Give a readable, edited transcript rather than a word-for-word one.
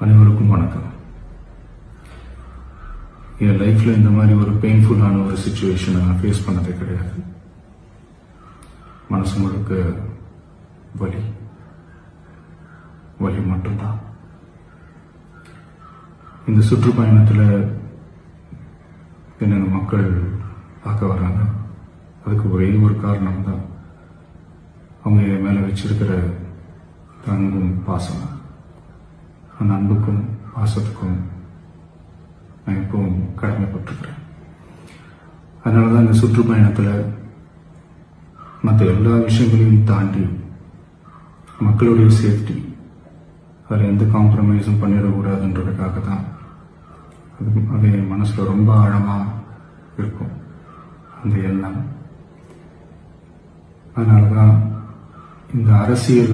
அனைவருக்கும் வணக்கம். என் லைஃப்ல இந்த மாதிரி ஒரு பெயின்ஃபுல்லான ஒரு சிச்சுவேஷனை நான் ஃபேஸ் பண்ணதே கிடையாது. மனசு முழுக்க வலி வலி மட்டும்தான். இந்த சுற்றுப்பயணத்தில் என்னென்ன மக்கள் பார்க்க வராங்க, அதுக்கு ஒரே ஒரு காரணம் தான் அவங்க என் மேலே வச்சிருக்கிற அன்பும் பாசம். அந்த அன்புக்கும் பாசத்துக்கும் நான் எப்பவும் கடமைப்பட்டிருக்கிறேன். அதனால தான் இந்த சுற்றுப்பயணத்தில் மற்ற எல்லா விஷயங்களையும் தாண்டி மக்களுடைய சேஃப்டி, அதில் எந்த காம்ப்ரமைஸும் பண்ணிடக்கூடாதுன்றதுக்காக தான் அது என் மனசில் ரொம்ப ஆழமாக இருக்கும் அந்த எண்ணம். அதனால தான் இந்த அரசியல்